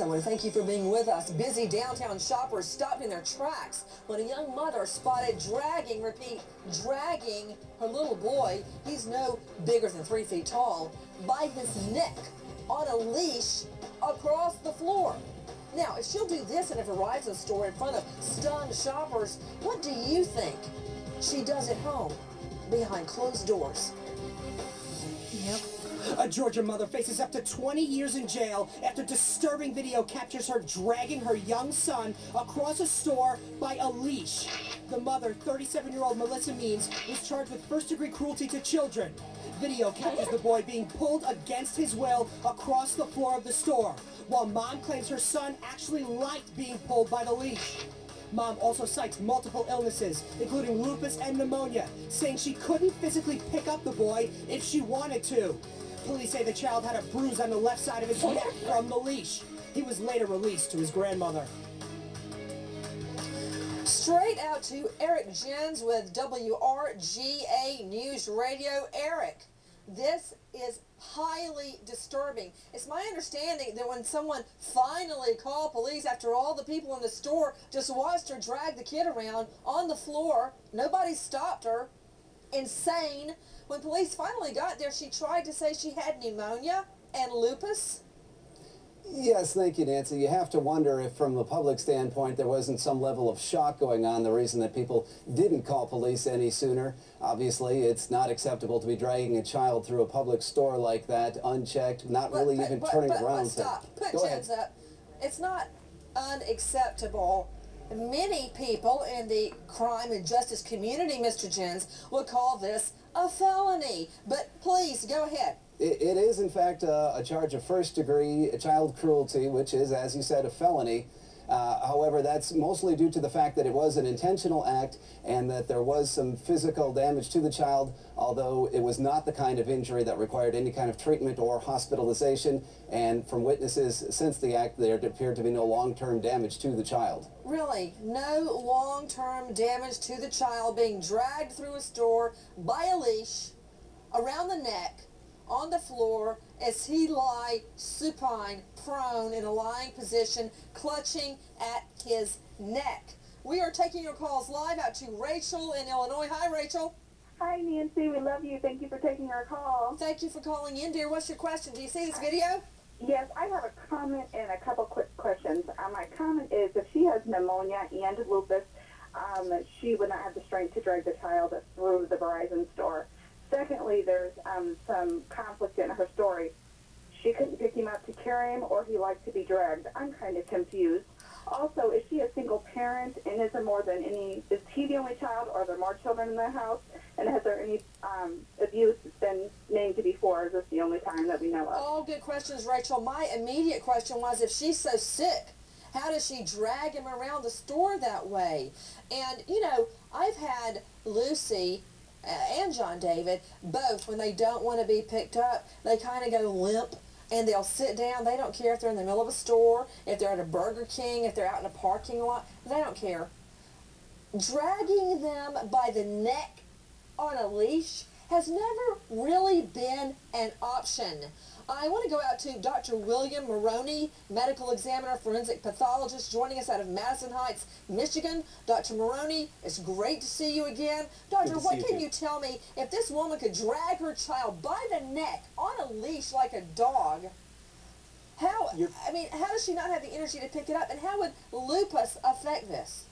So I want to thank you for being with us. Busy downtown shoppers stopped in their tracks when a young mother spotted dragging, repeat, dragging her little boy, he's no bigger than 3 feet tall, by his neck on a leash across the floor. Now, if she'll do this in a Verizon store in front of stunned shoppers, what do you think she does at home behind closed doors? Yep. A Georgia mother faces up to 20 years in jail after disturbing video captures her dragging her young son across a store by a leash. The mother, 37-year-old Melissa Means, was charged with first-degree cruelty to children. Video captures the boy being pulled against his will across the floor of the store, while mom claims her son actually liked being pulled by the leash. Mom also cites multiple illnesses, including lupus and pneumonia, saying she couldn't physically pick up the boy if she wanted to. Police say the child had a bruise on the left side of his neck from the leash. He was later released to his grandmother. Straight out to Eric Jens with WRGA News Radio. Eric, this is highly disturbing. It's my understanding that when someone finally called police after all the people in the store just watched her drag the kid around on the floor, nobody stopped her. Insane. When police finally got there, she tried to say she had pneumonia and lupus. Yes, thank you, Nancy. You have to wonder if, from the public standpoint, there wasn't some level of shock going on, the reason that people didn't call police any sooner. Obviously, it's not acceptable to be dragging a child through a public store like that, unchecked, not really even turning around. Stop. Put Jens up. It's not unacceptable. Many people in the crime and justice community, Mr. Jens, would call this a felony. But please, go ahead. It is, in fact, a charge of first-degree child cruelty, which is, as you said, a felony. However, that's mostly due to the fact that it was an intentional act and that there was some physical damage to the child, although it was not the kind of injury that required any kind of treatment or hospitalization. And from witnesses since the act, there appeared to be no long-term damage to the child. Really? No long-term damage to the child being dragged through a store by a leash around the neck on the floor as he lie supine, prone in a lying position, clutching at his neck. We are taking your calls live out to Rachel in Illinois. Hi, Rachel. Hi, Nancy. We love you. Thank you for taking our call. Thank you for calling in, dear. What's your question? Do you see this video? Yes, I have a comment and a couple quick questions. My comment is if she has pneumonia and lupus, she would not have the strength to drag the child through the Verizon store. Secondly, there's some conflict in her story. She couldn't pick him up to carry him, or he liked to be dragged. I'm kind of confused. Also, is she a single parent, and is he the only child, or are there more children in the house? And has there any abuse been named before? Is this the only time that we know of? All good questions, Rachel. My immediate question was, if she's so sick, how does she drag him around the store that way? And, you know, I've had Lucy and John David, both, when they don't want to be picked up, they kind of go limp and they'll sit down. They don't care if they're in the middle of a store, if they're at a Burger King, if they're out in a parking lot. They don't care. Dragging them by the neck on a leash has never really been an option. I want to go out to Dr. William Maroney, medical examiner, forensic pathologist, joining us out of Madison Heights, Michigan. Dr. Maroney, it's great to see you again. Doctor, what can you tell me, if this woman could drag her child by the neck on a leash like a dog, how does she not have the energy to pick it up, and how would lupus affect this?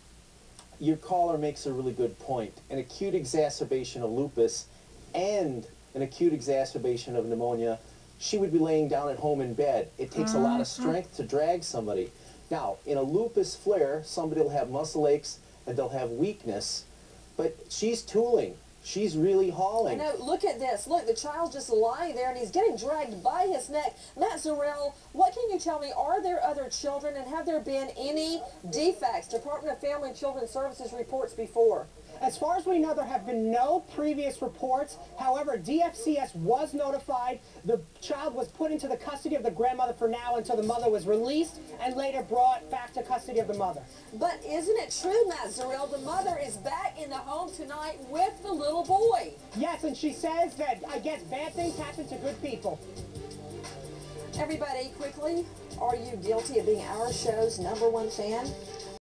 Your caller makes a really good point. An acute exacerbation of lupus and an acute exacerbation of pneumonia, she would be laying down at home in bed. It takes a lot of strength to drag somebody. Now, in a lupus flare, somebody will have muscle aches and they'll have weakness, but she's tooling. She's really hauling. I know. Look at this. Look, the child's just lying there and he's getting dragged by his neck. Matt Zarrell, what can you tell me? Are there other children, and have there been any defects? Department of Family and Children's Services reports before. As far as we know, there have been no previous reports. However, DFCS was notified. The child was put into the custody of the grandmother for now until the mother was released and later brought back to custody of the mother. But isn't it true, Matt Zarrell, the mother is back in the home tonight with the little boy? Yes, and she says that, I guess, bad things happen to good people. Everybody, quickly, Are you guilty of being our show's #1 fan?